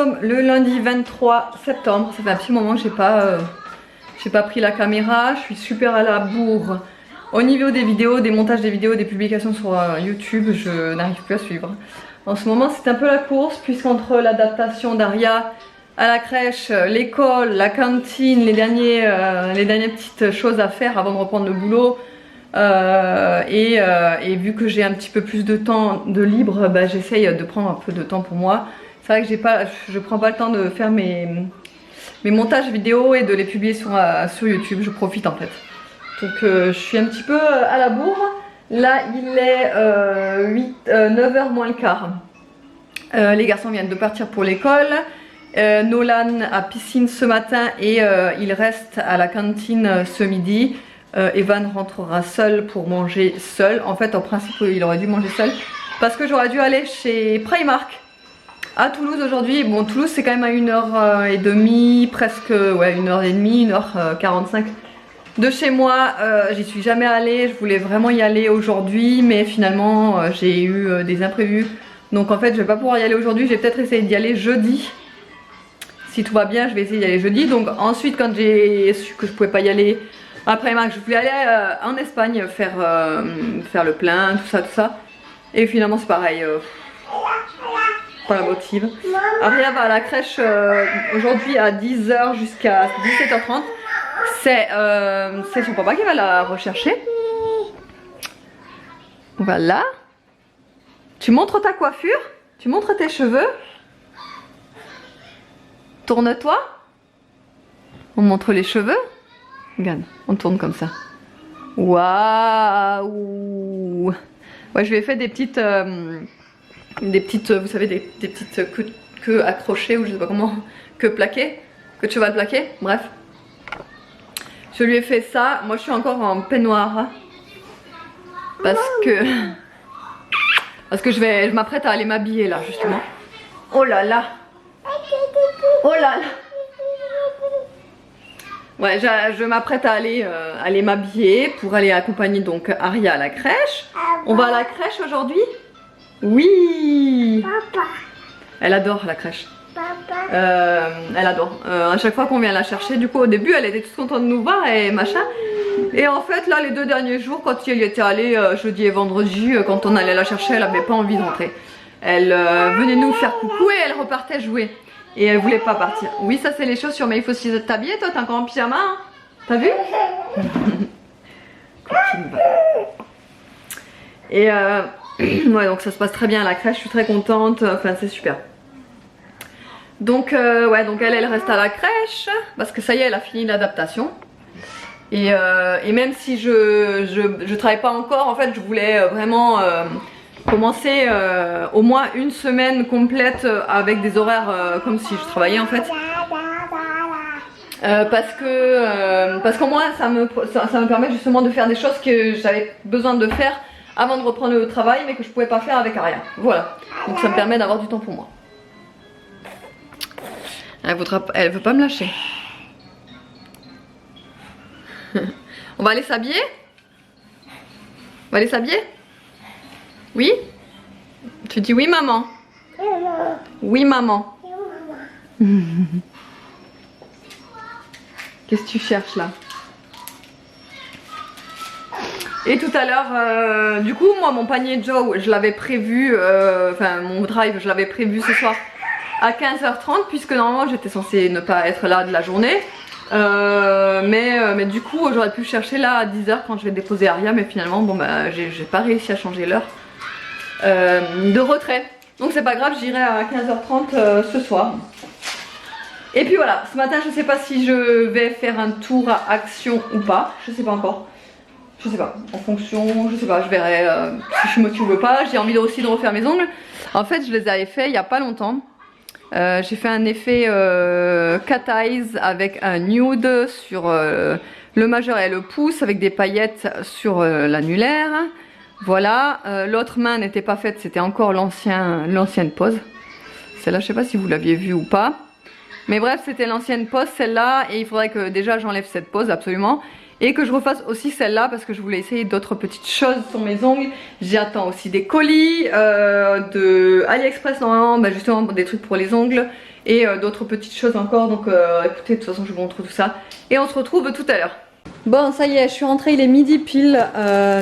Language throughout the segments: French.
sommes le lundi 23 septembre. Ça fait un petit moment que j'ai pas pris la caméra. Je suis super à la bourre. Au niveau des vidéos, des montages des vidéos, des publications sur YouTube, je n'arrive plus à suivre. En ce moment, c'est un peu la course, puisqu'entre l'adaptation d'Aria à la crèche, l'école, la cantine, les dernières petites choses à faire avant de reprendre le boulot, et vu que j'ai un petit peu plus de temps de libre, bah, j'essaye de prendre un peu de temps pour moi. C'est vrai que je prends pas le temps de faire mes montages vidéo et de les publier sur YouTube, je profite en fait. Donc je suis un petit peu à la bourre. Là il est 9h moins le quart. Les garçons viennent de partir pour l'école. Nolan a piscine ce matin et il reste à la cantine ce midi. Evan rentrera seul pour manger seul. En fait en principe il aurait dû manger seul parce que j'aurais dû aller chez Primark à Toulouse aujourd'hui. Bon, Toulouse c'est quand même à 1h30, presque, ouais, 1h30, 1h45 de chez moi. J'y suis jamais allée, je voulais vraiment y aller aujourd'hui, mais finalement j'ai eu des imprévus. Donc en fait je vais pas pouvoir y aller aujourd'hui, j'ai peut-être essayé d'y aller jeudi. Si tout va bien, je vais essayer d'y aller jeudi. Donc ensuite quand j'ai su que je pouvais pas y aller après je voulais aller en Espagne faire le plein, tout ça. Et finalement c'est pareil. Pas la motive. Aria va à la crèche aujourd'hui à 10h jusqu'à 17h30. C'est son papa qui va la rechercher. Voilà. Tu montres ta coiffure? Tu montres tes cheveux? Tourne-toi. On montre les cheveux. Regarde, on tourne comme ça. Waouh! Ouais, je lui ai fait des petites, vous savez, des petites queues accrochées, ou je sais pas comment, queue plaquée, queue de cheval plaquée, bref. Je lui ai fait ça. Moi je suis encore en peignoir parce que je m'apprête à aller m'habiller là justement. Oh là là. Oh là là. Ouais, je m'apprête à aller m'habiller pour aller accompagner donc Aria à la crèche. On va à la crèche aujourd'hui? Oui. Papa. Elle adore la crèche. Elle adore. À chaque fois qu'on vient la chercher, du coup au début elle était toute contente de nous voir et machin. Et en fait là les 2 derniers jours, quand elle y était allée jeudi et vendredi, quand on allait la chercher, elle avait pas envie de rentrer. Elle venait nous faire coucou et elle repartait jouer. Et elle voulait pas partir. Oui, ça c'est les chaussures, mais il faut aussi t'habiller. Toi t'es encore en pyjama, hein? T'as vu? Et ouais, donc ça se passe très bien à la crèche, je suis très contente, enfin c'est super. Donc ouais, donc elle reste à la crèche parce que ça y est, elle a fini l'adaptation. Et même si je travaille pas encore, en fait je voulais vraiment commencer au moins une semaine complète avec des horaires comme si je travaillais en fait. Parce qu'au moins ça me permet justement de faire des choses que j'avais besoin de faire avant de reprendre le travail, mais que je pouvais pas faire avec Aria. Voilà, donc ça me permet d'avoir du temps pour moi. Elle veut pas me lâcher. On va aller s'habiller? On va aller s'habiller? Oui? Tu dis oui maman? Oui maman. Qu'est-ce que tu cherches là? Et tout à l'heure, du coup moi mon panier Joe je l'avais prévu, enfin mon drive je l'avais prévu ce soir à 15h30 puisque normalement j'étais censée ne pas être là de la journée. Mais du coup j'aurais pu chercher là à 10h quand je vais déposer Aria, mais finalement bon bah j'ai pas réussi à changer l'heure de retrait. Donc c'est pas grave, j'irai à 15h30 ce soir. Et puis voilà, ce matin je sais pas si je vais faire un tour à Action ou pas, je sais pas encore. Je sais pas, en fonction, je sais pas, je verrai si je me motive ou pas. J'ai envie aussi de refaire mes ongles. En fait je les avais fait il y a pas longtemps. J'ai fait un effet cat eyes avec un nude sur le majeur et le pouce avec des paillettes sur l'annulaire. Voilà, l'autre main n'était pas faite, c'était encore l'ancienne pose. Celle-là, je sais pas si vous l'aviez vue ou pas. Mais bref, c'était l'ancienne pose, celle-là, et il faudrait que déjà j'enlève cette pose absolument. et que je refasse aussi celle-là parce que je voulais essayer d'autres petites choses sur mes ongles. J'attends aussi des colis de AliExpress normalement, bah justement des trucs pour les ongles et d'autres petites choses encore. Donc écoutez, de toute façon je vous montre tout ça et on se retrouve tout à l'heure. Bon, ça y est, je suis rentrée, il est midi pile.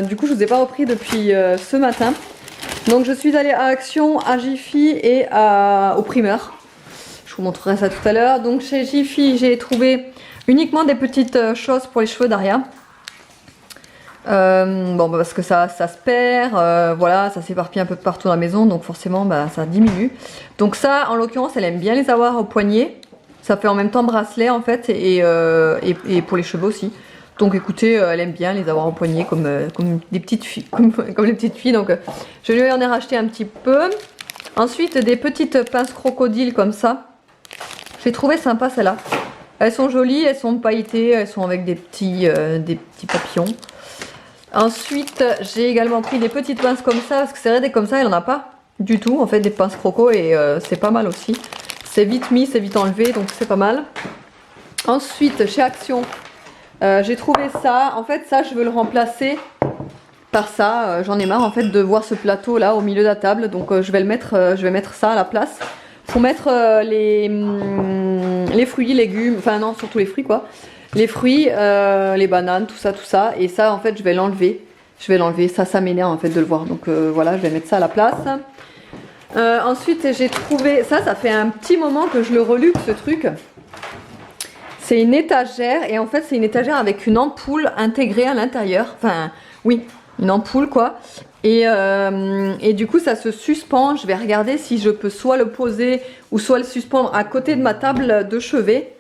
Du coup je vous ai pas repris depuis ce matin. Donc je suis allée à Action, à Jiffy et au primeur. Je vous montrerai ça tout à l'heure. Donc chez Jiffy j'ai trouvé uniquement des petites choses pour les cheveux d'Aria. Bon bah parce que ça se perd, voilà, ça s'éparpille un peu partout dans la maison, donc forcément bah, ça diminue. Donc ça en l'occurrence elle aime bien les avoir au poignet. Ça fait en même temps bracelet en fait et pour les cheveux aussi. Donc écoutez, elle aime bien les avoir au poignet comme des petites filles, comme les petites filles. Donc je lui en ai racheté un petit peu. Ensuite des petites pinces crocodiles comme ça. J'ai trouvé sympa celles-là. Elles sont jolies, elles sont pailletées, elles sont avec des petits papillons. Ensuite, j'ai également pris des petites pinces comme ça, parce que c'est vrai, des comme ça, elle n'en a pas du tout, en fait, des pinces croco, et c'est pas mal aussi. C'est vite mis, c'est vite enlevé, donc c'est pas mal. Ensuite, chez Action, j'ai trouvé ça. En fait, ça, je veux le remplacer par ça. J'en ai marre, en fait, de voir ce plateau-là au milieu de la table, donc je vais mettre ça à la place. Pour mettre les fruits, légumes, enfin non, surtout les fruits quoi. Les fruits, les bananes, tout ça. Et ça, en fait, je vais l'enlever. Ça m'énerve en fait de le voir. Donc voilà, je vais mettre ça à la place. Ensuite, j'ai trouvé, ça fait un petit moment que je le reluque ce truc. C'est une étagère et en fait, c'est une étagère avec une ampoule intégrée à l'intérieur. Enfin, oui, une ampoule quoi. Et du coup ça se suspend. Je vais regarder si je peux soit le poser ou soit le suspendre à côté de ma table de chevet.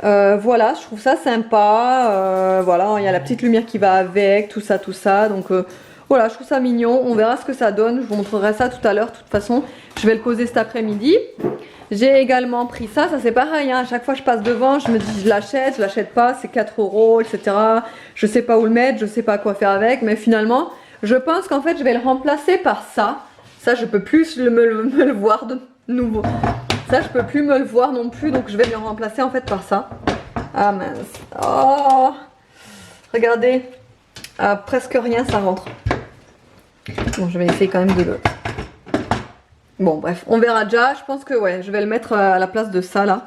Voilà, je trouve ça sympa. Voilà, il y a la petite lumière qui va avec, tout ça. Donc voilà, je trouve ça mignon. On verra ce que ça donne. Je vous montrerai ça tout à l'heure. De toute façon, je vais le poser cet après-midi. J'ai également pris ça c'est pareil. Hein. À chaque fois je passe devant, je me dis je l'achète pas, c'est 4 €, etc. Je sais pas où le mettre, je sais pas quoi faire avec, mais finalement... Je pense qu'en fait je vais le remplacer par ça. Ça je peux plus me le voir de nouveau. Ça je peux plus me le voir non plus. Donc je vais le remplacer en fait par ça. Ah mince. Oh, regardez. Presque rien ça rentre. Bon je vais essayer quand même de le... Bon bref on verra déjà. Je pense que ouais je vais le mettre à la place de ça là.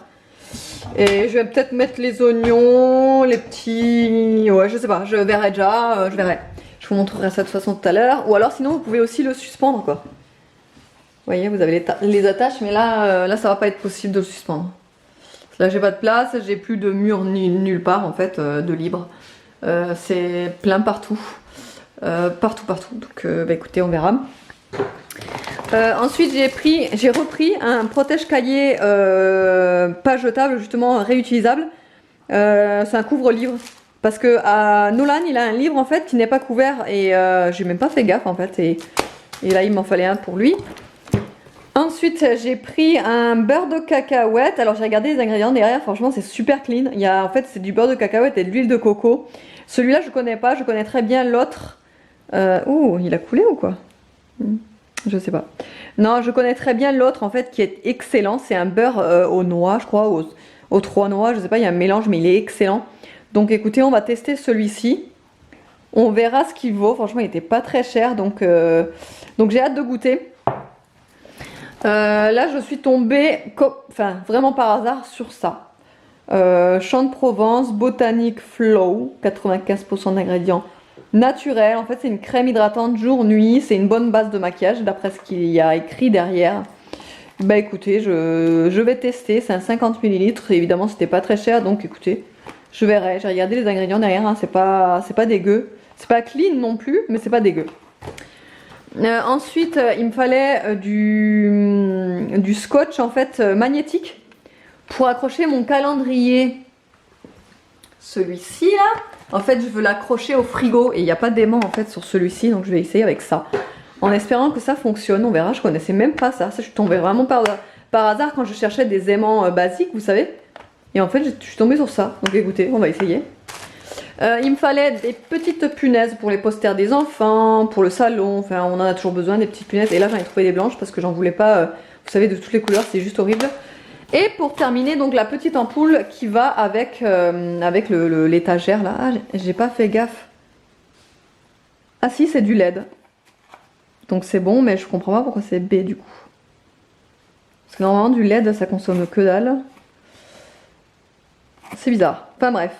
Et je vais peut-être mettre les oignons. Les petits... Ouais je sais pas. Je verrai déjà. Je verrai. Je vous montrerai ça de toute façon tout à l'heure. Ou alors sinon vous pouvez aussi le suspendre quoi. Vous voyez, vous avez les attaches, mais là ça va pas être possible de le suspendre. Là j'ai pas de place, j'ai plus de mur nulle part en fait, de libre. C'est plein partout. Partout. Donc bah, écoutez, on verra. Ensuite j'ai repris un protège-cahier pas jetable, justement réutilisable. C'est un couvre-livre. Parce que à Nolan il a un livre en fait qui n'est pas couvert et j'ai même pas fait gaffe en fait et là il m'en fallait un pour lui. Ensuite j'ai pris un beurre de cacahuète. Alors j'ai regardé les ingrédients derrière, franchement c'est super clean. Il y a en fait c'est du beurre de cacahuète et de l'huile de coco. Celui-là je connais pas, je connais très bien l'autre. Ouh, il a coulé ou quoi? Je sais pas. Non, je connais très bien l'autre en fait qui est excellent. C'est un beurre aux noix, je crois, aux 3 noix, je sais pas, il y a un mélange mais il est excellent. Donc écoutez, on va tester celui-ci. On verra ce qu'il vaut. Franchement, il n'était pas très cher. Donc j'ai hâte de goûter. Là, je suis tombée, vraiment par hasard, sur ça. Champ de Provence, Botanic Flow, 95% d'ingrédients naturels. En fait, c'est une crème hydratante jour-nuit. C'est une bonne base de maquillage, d'après ce qu'il y a écrit derrière. Bah écoutez, je vais tester. C'est un 50 ml. Évidemment, c'était pas très cher. Donc écoutez... Je verrai, j'ai regardé les ingrédients derrière, hein, c'est pas dégueu. C'est pas clean non plus, mais c'est pas dégueu. Ensuite, il me fallait du scotch en fait magnétique pour accrocher mon calendrier. Celui-ci là, en fait je veux l'accrocher au frigo et il n'y a pas d'aimant en fait sur celui-ci, donc je vais essayer avec ça. En espérant que ça fonctionne, on verra, je connaissais même pas ça. Je suis tombée vraiment par hasard quand je cherchais des aimants basiques, vous savez. Et en fait, je suis tombée sur ça. Donc écoutez, on va essayer. Il me fallait des petites punaises pour les posters des enfants, pour le salon. Enfin, on en a toujours besoin, des petites punaises. Et là, j'en ai trouvé des blanches parce que j'en voulais pas, vous savez, de toutes les couleurs. C'est juste horrible. Et pour terminer, donc la petite ampoule qui va avec, avec l'étagère là. Ah, j'ai pas fait gaffe. Ah si, c'est du LED. Donc c'est bon, mais je comprends pas pourquoi c'est B du coup. Parce que normalement du LED ça consomme que dalle. C'est bizarre. Enfin bref.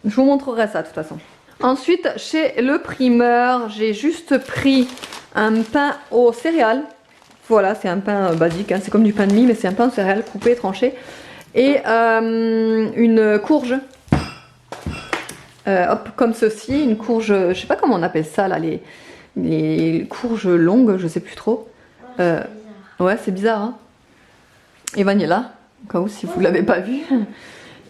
Je vous montrerai ça de toute façon. Ensuite, chez le primeur, j'ai juste pris un pain aux céréales. Voilà, c'est un pain basique, hein. C'est comme du pain de mie, mais c'est un pain aux céréales coupé, tranché. Et une courge. Hop, comme ceci, une courge, je sais pas comment on appelle ça là, les courges longues, je sais plus trop. Ouais, c'est bizarre, hein. Et vanilla, au cas où si vous l'avez pas vu.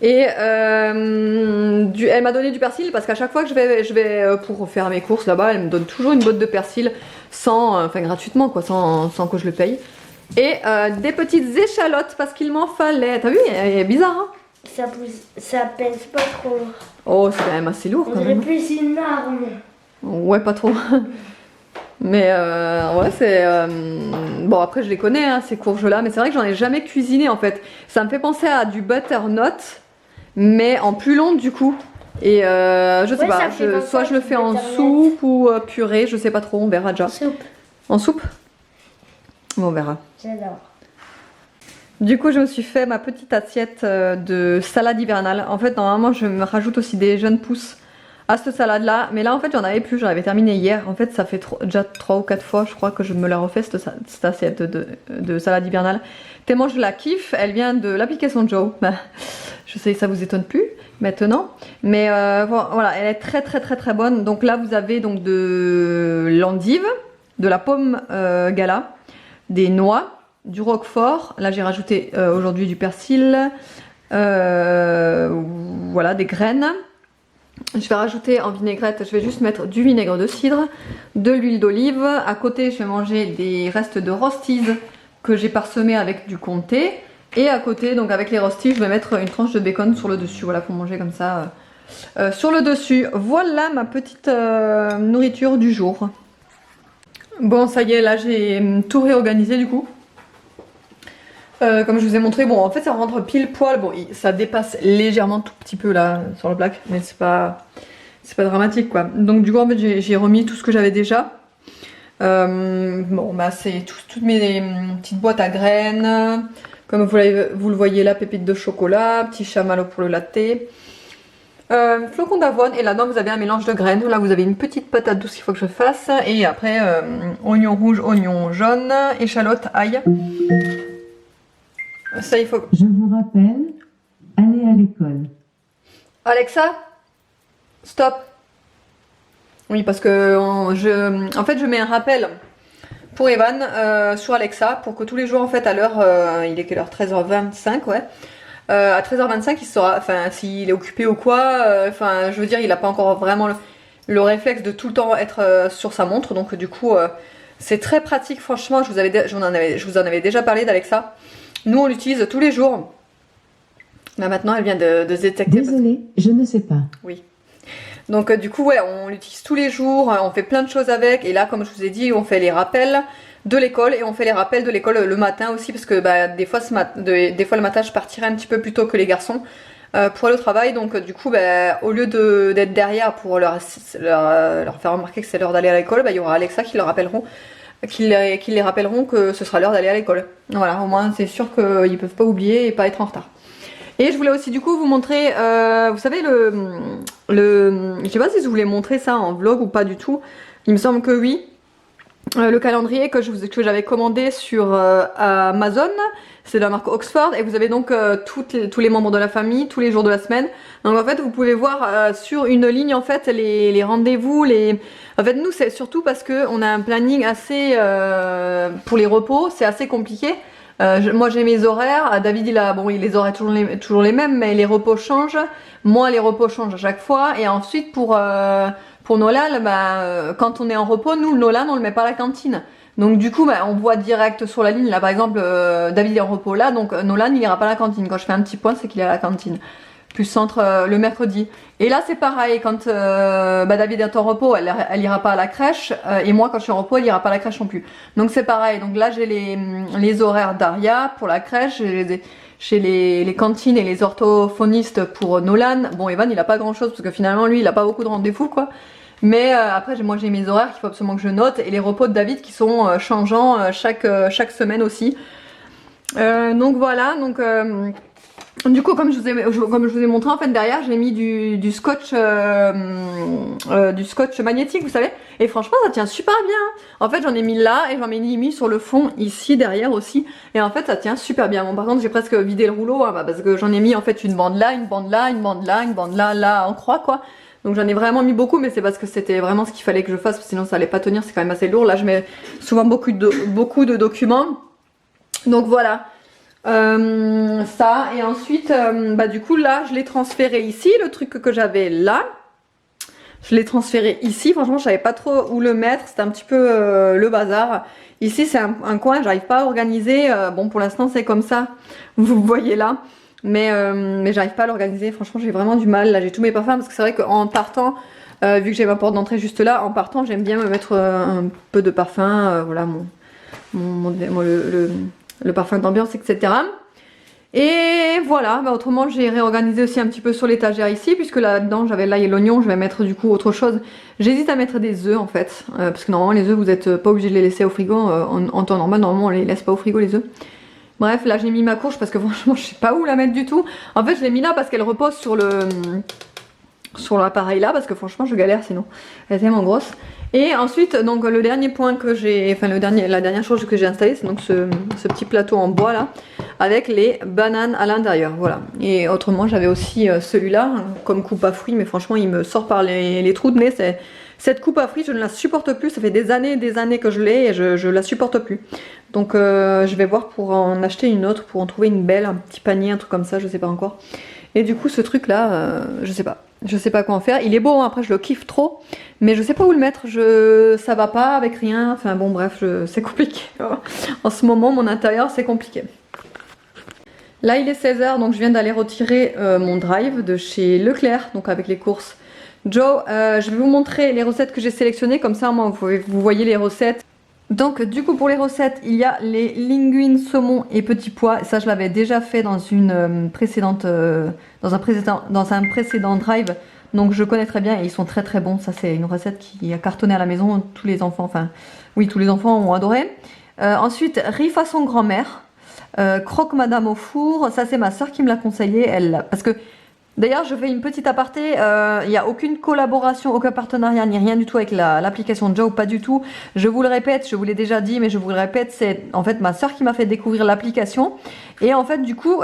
Et elle m'a donné du persil parce qu'à chaque fois que je vais pour faire mes courses là-bas, elle me donne toujours une botte de persil enfin gratuitement quoi, sans que je le paye. Et des petites échalotes parce qu'il m'en fallait. T'as vu, elle est bizarre, hein? Ça pèse pas trop. Oh, c'est quand même assez lourd. On dirait plus une arme. Ouais, pas trop. Mais ouais, c'est... Bon, après, je les connais, hein, ces courges-là. Mais c'est vrai que j'en ai jamais cuisiné, en fait. Ça me fait penser à du butternut, mais en plus long, du coup. Et je sais pas, soit je le fais en soupe ou purée, je sais pas trop, on verra déjà. En soupe. En soupe? Bon, on verra. J'adore. Du coup, je me suis fait ma petite assiette de salade hivernale. En fait, normalement, je me rajoute aussi des jeunes pousses à cette salade-là. Mais là, en fait, j'en avais plus. J'en avais terminé hier. En fait, ça fait déjà 3 ou 4 fois, je crois, que je me la refais, cette assiette de salade hivernale. Tellement je la kiffe. Elle vient de l'application Joe. Je sais, ça vous étonne plus maintenant. Mais voilà, elle est très bonne. Donc là, vous avez donc de l'endive, de la pomme gala, des noix, du roquefort, là j'ai rajouté aujourd'hui du persil, voilà, des graines. Je vais rajouter en vinaigrette, je vais juste mettre du vinaigre de cidre, de l'huile d'olive. À côté, je vais manger des restes de rosties que j'ai parsemés avec du comté. Et à côté, donc avec les rosties, je vais mettre une tranche de bacon sur le dessus, voilà, pour manger comme ça sur le dessus. Voilà ma petite nourriture du jour. Bon, ça y est, là j'ai tout réorganisé du coup. Comme je vous ai montré, bon en fait ça rentre pile poil, bon ça dépasse légèrement tout petit peu là sur le plaque, mais c'est pas dramatique quoi. Donc du coup en fait j'ai remis tout ce que j'avais déjà. Bon bah c'est toutes mes petites boîtes à graines, comme vous le voyez là, pépites de chocolat, petit chamallow pour le latte, flocons d'avoine, et là-dedans vous avez un mélange de graines. Là vous avez une petite patate douce qu'il faut que je fasse, et après oignon rouge, oignon jaune, échalote, ail. Ça, il faut... Je vous rappelle, allez à l'école. Alexa, stop. Oui, parce que en fait, je mets un rappel pour Evan sur Alexa pour que tous les jours, en fait, à l'heure, il est quelle heure? 13h25, ouais. À 13h25, il saura, enfin, s'il est occupé ou quoi, enfin, je veux dire, il n'a pas encore vraiment le réflexe de tout le temps être sur sa montre, donc du coup, c'est très pratique, franchement, je vous en avais déjà parlé d'Alexa. Nous, on l'utilise tous les jours. Là, maintenant, elle vient de se détecter. Désolée, je ne sais pas. Oui. Donc, du coup, ouais, on l'utilise tous les jours. On fait plein de choses avec. Et là, comme je vous ai dit, on fait les rappels de l'école. Et on fait les rappels de l'école le matin aussi. Parce que bah, des fois, le matin, je partirai un petit peu plus tôt que les garçons pour aller au travail. Donc, du coup, bah, au lieu d'être derrière pour leur faire remarquer que c'est l'heure d'aller à l'école, bah, il y aura Alexa qui leur rappelleront. Qui les rappelleront que ce sera l'heure d'aller à l'école. Voilà, au moins c'est sûr qu'ils peuvent pas oublier et pas être en retard. Et je voulais aussi du coup vous montrer, vous savez je sais pas si je voulais montrer ça en vlog ou pas du tout. Il me semble que oui. Le calendrier que j'avais commandé sur Amazon, c'est de la marque Oxford, et vous avez donc tous les membres de la famille, tous les jours de la semaine. Donc en fait vous pouvez voir sur une ligne en fait les rendez-vous, en fait nous c'est surtout parce que on a un planning assez pour les repos, c'est assez compliqué. Moi j'ai mes horaires, David il les horaires toujours les mêmes, mais les repos changent. Moi les repos changent à chaque fois, et ensuite pour Nolan, bah, quand on est en repos, nous, Nolan, on le met pas à la cantine. Donc du coup, bah, on voit direct sur la ligne, là par exemple, David est en repos là, donc Nolan, il ira pas à la cantine. Quand je fais un petit point, c'est qu'il est à la cantine. plus centre le mercredi. Et là c'est pareil, quand David est en repos, elle ira pas à la crèche, et moi quand je suis en repos, elle ira pas à la crèche non plus. Donc c'est pareil, donc là j'ai les horaires d'Aria pour la crèche, j'ai les cantines et les orthophonistes pour Nolan. Bon, Evan il a pas grand chose parce que finalement lui il a pas beaucoup de rendez-vous quoi. Mais après moi j'ai mes horaires qu'il faut absolument que je note, et les repos de David qui sont changeants chaque semaine aussi. Donc voilà, donc du coup comme je vous ai montré en fait derrière j'ai mis du scotch magnétique vous savez, et franchement ça tient super bien. En fait j'en ai mis là et j'en ai mis sur le fond ici derrière aussi, et en fait ça tient super bien. Bon par contre j'ai presque vidé le rouleau hein, parce que j'en ai mis en fait une bande là, une bande là, une bande là, une bande là en croix quoi. Donc j'en ai vraiment mis beaucoup, mais c'est parce que c'était vraiment ce qu'il fallait que je fasse, sinon ça allait pas tenir, c'est quand même assez lourd. Là je mets souvent beaucoup de documents. Donc voilà, ça, et ensuite du coup là je l'ai transféré ici, le truc que j'avais là, je l'ai transféré ici. Franchement je savais pas trop où le mettre, c'était un petit peu le bazar. Ici c'est un coin, j'arrive pas à organiser, bon pour l'instant c'est comme ça, vous voyez là. Mais j'arrive pas à l'organiser, franchement j'ai vraiment du mal. Là j'ai tous mes parfums parce que c'est vrai qu'en partant, vu que j'ai ma porte d'entrée juste là, en partant j'aime bien me mettre un peu de parfum, voilà le parfum d'ambiance etc. Et voilà, autrement j'ai réorganisé aussi un petit peu sur l'étagère ici, puisque là-dedans j'avais l'ail et l'oignon, je vais mettre du coup autre chose. J'hésite à mettre des œufs en fait, parce que normalement les œufs vous n'êtes pas obligé de les laisser au frigo, en temps normal normalement on les laisse pas au frigo les œufs. Bref, là j'ai mis ma courge parce que franchement je sais pas où la mettre du tout. En fait je l'ai mis là parce qu'elle repose sur l'appareil là, parce que franchement je galère sinon. Elle est tellement grosse. Et ensuite donc le dernier point que j'ai, enfin la dernière chose que j'ai installée, c'est donc ce petit plateau en bois là, avec les bananes à l'intérieur, voilà. Et autrement j'avais aussi celui-là comme coupe à fruits, mais franchement il me sort par les trous de nez. Cette coupe à fruits je ne la supporte plus, ça fait des années que je l'ai et je la supporte plus. Donc je vais voir pour en acheter une autre, pour en trouver une belle, un petit panier, un truc comme ça, je sais pas encore. Et du coup ce truc là, je sais pas quoi en faire. Il est beau hein, après je le kiffe trop, mais je sais pas où le mettre, ça va pas avec rien, enfin bon bref, c'est compliqué. En ce moment mon intérieur c'est compliqué. Là il est 16 h, donc je viens d'aller retirer mon drive de chez Leclerc, donc avec les courses Joe. Je vais vous montrer les recettes que j'ai sélectionnées, comme ça moi, vous voyez les recettes. Donc du coup pour les recettes il y a les linguines, saumon et petits pois. Ça je l'avais déjà fait dans une précédente, dans un précédent drive. Donc je connais très bien et ils sont très très bons. Ça c'est une recette qui a cartonné à la maison. Tous les enfants, enfin oui tous les enfants ont adoré. Ensuite riz façon grand-mère, croque madame au four. Ça c'est ma soeur qui me l'a conseillé, parce que d'ailleurs je fais une petite aparté, il n'y a aucune collaboration, aucun partenariat ni rien du tout avec l'application Joe, pas du tout. Je vous le répète, je vous l'ai déjà dit mais je vous le répète, c'est en fait ma soeur qui m'a fait découvrir l'application. Et en fait du coup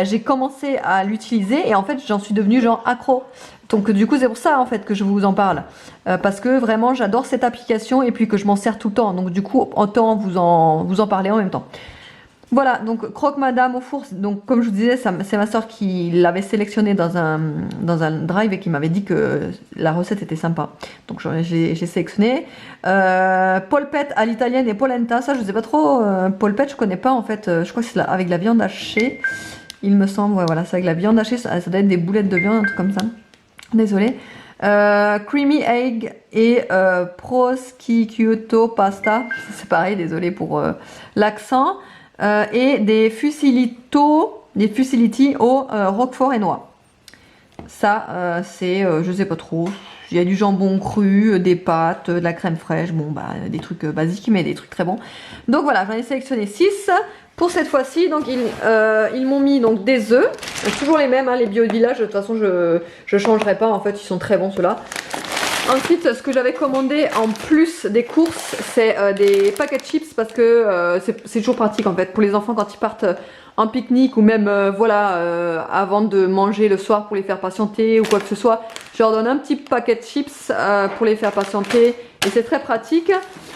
j'ai commencé à l'utiliser et en fait j'en suis devenue genre accro. Donc du coup c'est pour ça en fait que je vous en parle, parce que vraiment j'adore cette application et puis que je m'en sers tout le temps. Donc du coup autant vous en parler en même temps. Voilà, donc croque madame au four, donc comme je vous disais, c'est ma soeur qui l'avait sélectionné dans un drive et qui m'avait dit que la recette était sympa. Donc j'ai sélectionné. Polpette à l'italienne et polenta, ça je sais pas trop. Polpette je connais pas en fait, je crois que c'est avec la viande hachée, il me semble. Ouais, voilà, c'est avec la viande hachée, ça doit être des boulettes de viande, un truc comme ça. Désolée. Creamy egg et prosciutto pasta, c'est pareil, désolé pour l'accent. Et des fusiliti au roquefort et noix. Ça c'est je sais pas trop, il y a du jambon cru, des pâtes, de la crème fraîche, bon des trucs basiques mais des trucs très bons. Donc voilà, j'en ai sélectionné 6 pour cette fois-ci. Donc ils m'ont mis donc des œufs, toujours les mêmes hein, les Bio Village, de toute façon je changerai pas en fait, ils sont très bons ceux-là. Ensuite, ce que j'avais commandé en plus des courses, c'est des paquets de chips, parce que c'est toujours pratique en fait pour les enfants quand ils partent en pique-nique ou même avant de manger le soir pour les faire patienter ou quoi que ce soit. Je leur donne un petit paquet de chips pour les faire patienter et c'est très pratique.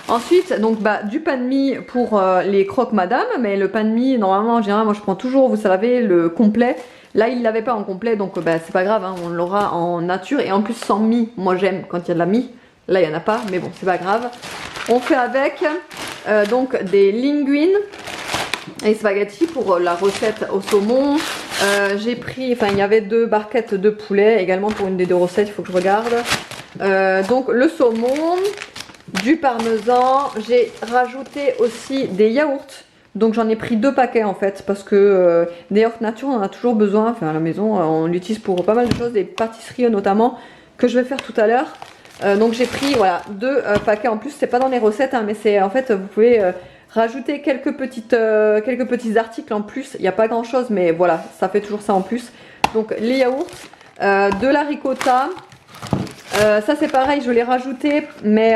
Ensuite, donc du pain de mie pour les croque madame, mais le pain de mie normalement en général moi je prends toujours, vous savez, le complet. Là il l'avait pas en complet, donc c'est pas grave hein, on l'aura en nature et en plus sans mie. Moi j'aime quand il y a de la mie, là il y en a pas mais bon c'est pas grave. On fait avec donc des linguines et spaghetti pour la recette au saumon, J'ai pris, enfin il y avait 2 barquettes de poulet également pour une des 2 recettes, il faut que je regarde. Donc le saumon, du parmesan, j'ai rajouté aussi des yaourts. Donc j'en ai pris 2 paquets en fait parce que des yaourts nature on en a toujours besoin, enfin à la maison on l'utilise pour pas mal de choses, des pâtisseries notamment que je vais faire tout à l'heure. Donc j'ai pris voilà 2 paquets en plus, c'est pas dans les recettes hein, mais c'est en fait vous pouvez rajouter quelques petits articles en plus, il n'y a pas grand chose mais voilà ça fait toujours ça en plus. Donc les yaourts, de la ricotta. Ça c'est pareil, je l'ai rajouté, mais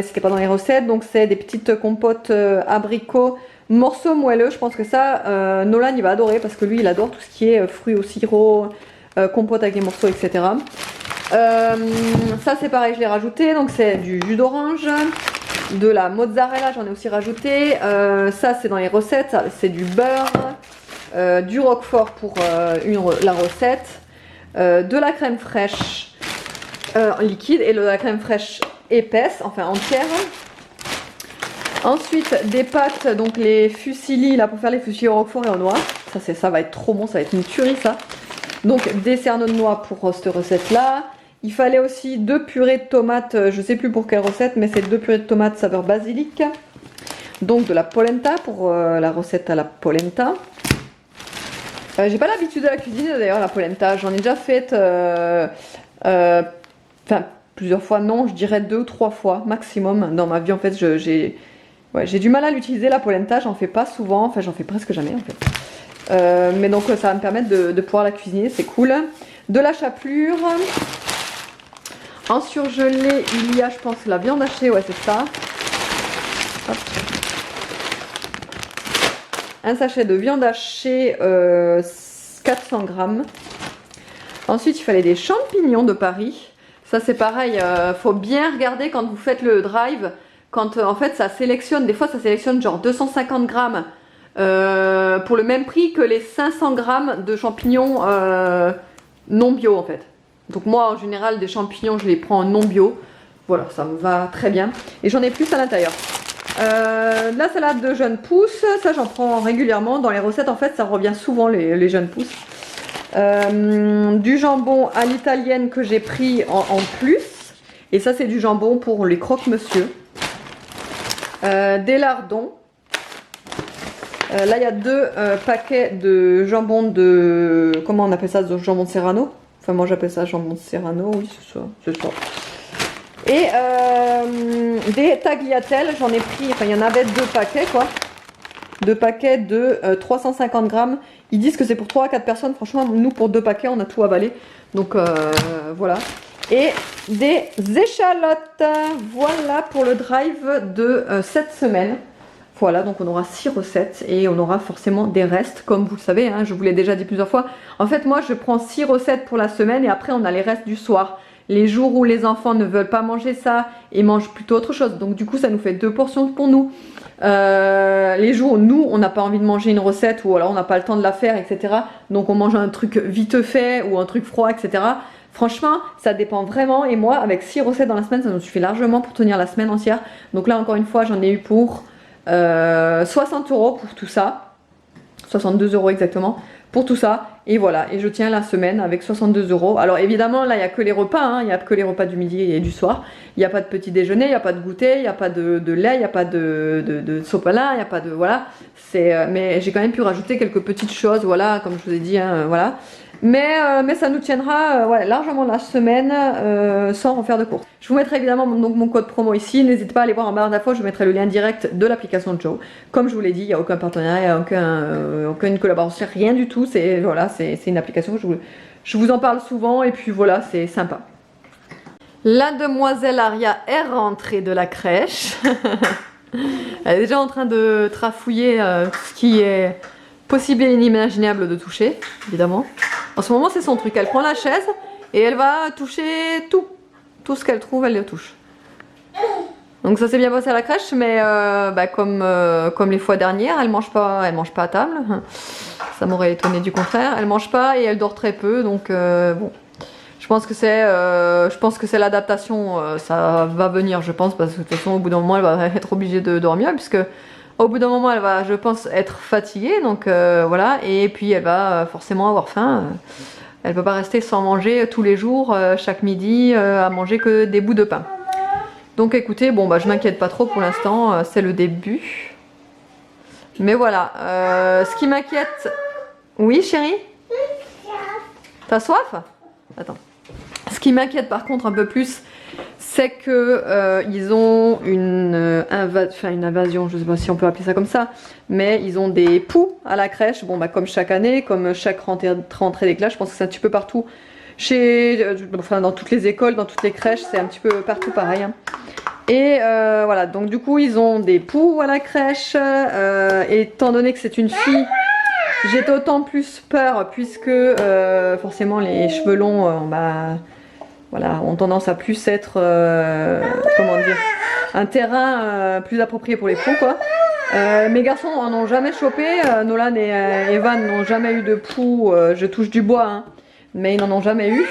c'était pas dans les recettes. Donc c'est des petites compotes abricots, morceaux moelleux. Je pense que ça, Nolan il va adorer parce que lui il adore tout ce qui est fruits au sirop, compote avec les morceaux, etc. Ça c'est pareil, je l'ai rajouté. Donc c'est du jus d'orange, de la mozzarella, j'en ai aussi rajouté. Ça c'est dans les recettes, c'est du beurre, du roquefort pour la recette, de la crème fraîche. Liquide et de la crème fraîche épaisse, enfin entière. Ensuite des pâtes, donc les fusilli là pour faire les fusilli au roquefort et aux noix. Ça va être trop bon, ça va être une tuerie ça. Donc des cerneaux de noix pour cette recette là. Il fallait aussi 2 purées de tomates, je sais plus pour quelle recette, mais c'est 2 purées de tomates saveur basilic. Donc de la polenta pour la recette à la polenta. J'ai pas l'habitude de la cuisiner d'ailleurs la polenta, j'en ai déjà faite. Enfin, plusieurs fois, non, je dirais 2 ou 3 fois maximum dans ma vie. En fait, j'ai du mal à l'utiliser la polenta, j'en fais pas souvent, enfin, j'en fais presque jamais en fait. Mais donc, ça va me permettre de pouvoir la cuisiner, c'est cool. De la chapelure. En surgelé, il y a, je pense, la viande hachée, ouais, c'est ça. Hop. Un sachet de viande hachée, 400 grammes. Ensuite, il fallait des champignons de Paris. Ça c'est pareil, faut bien regarder quand vous faites le drive, quand en fait ça sélectionne, des fois ça sélectionne genre 250 grammes pour le même prix que les 500 grammes de champignons non bio en fait. Donc moi en général des champignons je les prends non bio, voilà ça me va très bien. Et j'en ai plus à l'intérieur. La salade de jeunes pousses, ça j'en prends régulièrement, dans les recettes en fait ça revient souvent les jeunes pousses. Du jambon à l'italienne que j'ai pris en plus, et ça c'est du jambon pour les croque-monsieur. Des lardons, là il y a 2 paquets de jambon de, comment on appelle ça, de jambon de Serrano, enfin moi j'appelle ça jambon de Serrano, oui c'est ça. Et des tagliatelles, j'en ai pris, enfin il y en avait 2 paquets quoi. 2 paquets de 350 grammes. Ils disent que c'est pour 3 à 4 personnes. Franchement, nous, pour 2 paquets, on a tout avalé. Donc, voilà. Et des échalotes. Voilà pour le drive de cette semaine. Voilà, donc on aura 6 recettes et on aura forcément des restes, comme vous le savez. Hein, je vous l'ai déjà dit plusieurs fois. En fait, moi, je prends 6 recettes pour la semaine et après, on a les restes du soir. Les jours où les enfants ne veulent pas manger ça et mangent plutôt autre chose. Donc, du coup, ça nous fait 2 portions pour nous. Les jours où nous on n'a pas envie de manger une recette ou alors on n'a pas le temps de la faire, etc. Donc on mange un truc vite fait ou un truc froid, etc. Franchement ça dépend vraiment, et moi avec 6 recettes dans la semaine ça nous suffit largement pour tenir la semaine entière. Donc là encore une fois j'en ai eu pour 60 € pour tout ça, 62 € exactement pour tout ça, et voilà, et je tiens la semaine avec 62 €. Alors évidemment là il n'y a que les repas, hein, il n'y a que les repas du midi et du soir, il n'y a pas de petit déjeuner, il n'y a pas de goûter, il n'y a pas de lait, il n'y a pas de sopalin, il n'y a pas de, voilà, mais j'ai quand même pu rajouter quelques petites choses, voilà, comme je vous ai dit, hein, voilà. Mais ça nous tiendra ouais, largement la semaine sans refaire de courses. Je vous mettrai évidemment donc mon code promo ici. N'hésitez pas à aller voir en barre d'infos. Je vous mettrai le lien direct de l'application de Joe. Comme je vous l'ai dit, il n'y a aucun partenariat, il n'y a aucune collaboration, rien du tout. C'est voilà, c'est une application que je vous en parle souvent et puis voilà, c'est sympa. La demoiselle Aria est rentrée de la crèche. Elle est déjà en train de trafouiller ce qui est possible et inimaginable de toucher, évidemment. En ce moment, c'est son truc. Elle prend la chaise et elle va toucher tout. Tout ce qu'elle trouve, elle le touche. Donc ça s'est bien passé à la crèche, mais comme les fois dernières, elle mange pas à table. Ça m'aurait étonné du contraire. Elle mange pas et elle dort très peu, donc bon. Je pense que c'est l'adaptation, ça va venir, je pense, parce que de toute façon, au bout d'un moment, elle va être obligée de dormir, puisque Au bout d'un moment, elle va, je pense, être fatiguée, donc voilà, et puis elle va forcément avoir faim. Elle ne peut pas rester sans manger tous les jours, chaque midi, à manger que des bouts de pain. Donc écoutez, bon bah je m'inquiète pas trop pour l'instant, c'est le début. Mais voilà, ce qui m'inquiète... Oui chérie? T'as soif? Attends. Ce qui m'inquiète par contre un peu plus, c'est que ils ont une invasion, je sais pas si on peut appeler ça comme ça, mais ils ont des poux à la crèche, bon bah comme chaque année, comme chaque rentrée des classes, je pense que c'est un petit peu partout, dans toutes les écoles, dans toutes les crèches, c'est un petit peu partout pareil. Hein. Et voilà, donc du coup ils ont des poux à la crèche, et étant donné que c'est une fille, j'ai d'autant plus peur puisque forcément les cheveux longs, voilà, ont tendance à plus être, comment dire, un terrain plus approprié pour les poux, quoi. Mes garçons en ont jamais chopé, Nolan et Evan n'ont jamais eu de poux, je touche du bois, hein, mais ils n'en ont jamais eu.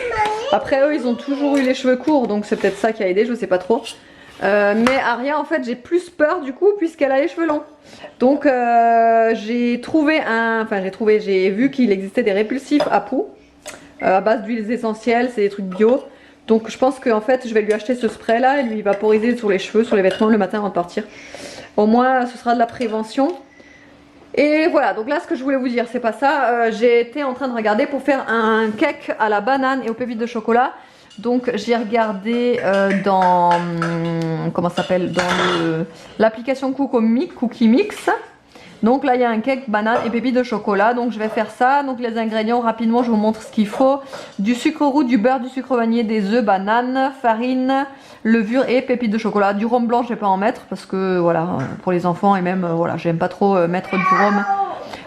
Après eux, ils ont toujours eu les cheveux courts, donc c'est peut-être ça qui a aidé, je sais pas trop. Mais Aria, en fait, j'ai plus peur du coup puisqu'elle a les cheveux longs. Donc j'ai vu qu'il existait des répulsifs à poux à base d'huiles essentielles, c'est des trucs bio. Donc je pense qu'en fait je vais lui acheter ce spray là et lui vaporiser sur les cheveux, sur les vêtements le matin avant de partir. Au moins ce sera de la prévention. Et voilà, donc là ce que je voulais vous dire c'est pas ça, j'ai été en train de regarder pour faire un cake à la banane et aux pépites de chocolat. Donc j'ai regardé dans, comment ça s'appelle, dans l'application Cookie Mix. Donc là il y a un cake banane et pépites de chocolat, donc je vais faire ça. Donc les ingrédients rapidement, je vous montre ce qu'il faut. Du sucre roux, du beurre, du sucre vanillé, des œufs, banane, farine, levure et pépites de chocolat. Du rhum blanc je vais pas en mettre parce que voilà, pour les enfants et même voilà, j'aime pas trop mettre du rhum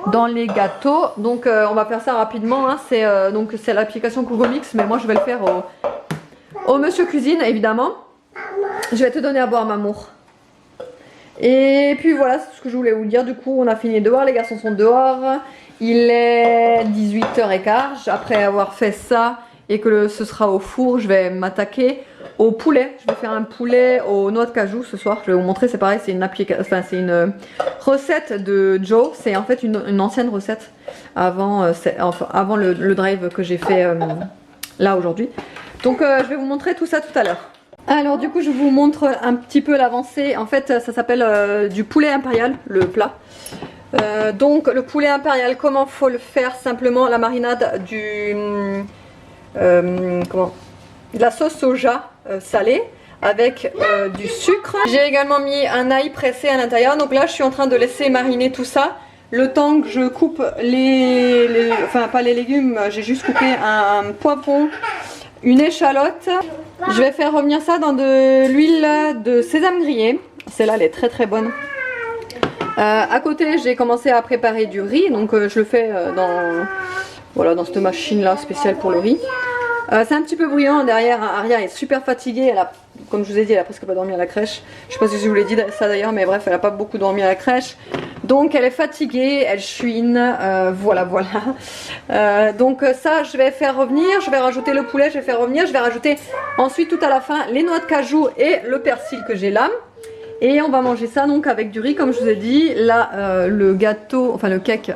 dans les gâteaux. Donc on va faire ça rapidement, hein. C'est l'application Cookie Mix, mais moi je vais le faire au Monsieur Cuisine évidemment. Je vais te donner à boire Mamour. Et puis voilà, c'est ce que je voulais vous dire. Du coup on a fini dehors, les garçons sont dehors. Il est 18h15. Après avoir fait ça et que ce sera au four, je vais m'attaquer au poulet. Je vais faire un poulet aux noix de cajou ce soir. Je vais vous montrer, c'est pareil, c'est une recette de Joe. C'est en fait une ancienne recette avant le drive que j'ai fait là aujourd'hui. Donc je vais vous montrer tout ça tout à l'heure. Alors du coup je vous montre un petit peu l'avancée. En fait ça s'appelle du poulet impérial, le plat. Donc le poulet impérial, comment faut le faire? Simplement la marinade de la sauce soja salée avec du sucre. J'ai également mis un ail pressé à l'intérieur. Donc là je suis en train de laisser mariner tout ça. Le temps que je coupe enfin pas les légumes, j'ai juste coupé un poivron, une échalote. Je vais faire revenir ça dans de l'huile de sésame grillée. Celle-là elle est très très bonne. À côté j'ai commencé à préparer du riz. Donc je le fais dans cette machine là spéciale pour le riz. C'est un petit peu bruyant derrière. Aria est super fatiguée. Elle a, comme je vous ai dit, elle a presque pas dormi à la crèche. Je sais pas si je vous l'ai dit ça d'ailleurs, mais bref, elle a pas beaucoup dormi à la crèche. Donc elle est fatiguée, elle chouine, voilà. Donc ça je vais faire revenir, je vais rajouter le poulet, je vais faire revenir, je vais rajouter ensuite tout à la fin les noix de cajou et le persil que j'ai là. Et on va manger ça donc avec du riz comme je vous ai dit. Là le gâteau, enfin le cake,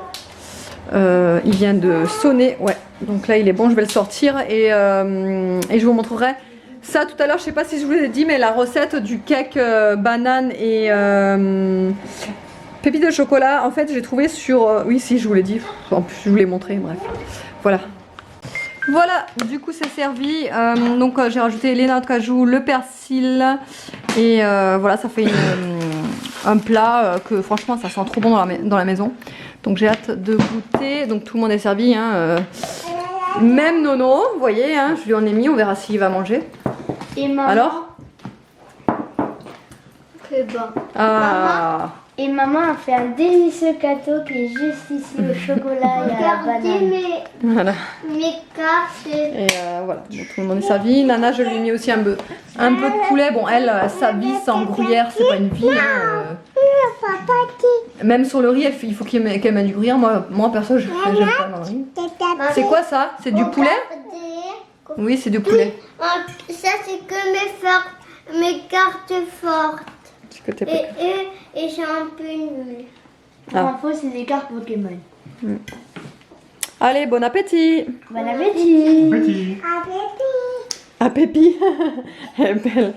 il vient de sonner, ouais. Donc là il est bon, je vais le sortir et je vous montrerai ça tout à l'heure. Je sais pas si je vous ai dit, mais la recette du cake banane et pépites de chocolat, en fait j'ai trouvé sur... oui si je vous l'ai dit, en plus je vous l'ai montré, bref. Voilà, du coup c'est servi. Donc j'ai rajouté les noix de cajou, le persil. Et voilà, ça fait un plat que franchement ça sent trop bon dans la maison. Donc j'ai hâte de goûter. Donc tout le monde est servi, hein, même Nono, vous voyez, hein, je lui en ai mis, on verra s'il va manger. Et maman. Alors C'est bon. Ah. Et maman a fait un délicieux gâteau qui est juste ici au chocolat et à la banane. Voilà. Mes cartes. Et voilà, donc tout le monde est servi. Nana, je lui ai mis aussi un peu de poulet. Bon, elle, sa vie sans gruyère, c'est pas une vie. Hein. Même sur le riz, il faut qu'elle mette du gruyère. Moi perso, j'aime pas le riz. C'est quoi ça? C'est du poulet? Oui, c'est du poulet. Ça, c'est que mes cartes fortes. Parce que t'es pas- Et c'est un peu nul. Pour Ah. info, c'est des cartes Pokémon. Allez, bon appétit. Bon appétit. Petit. Ah, Pépi. Elle est belle.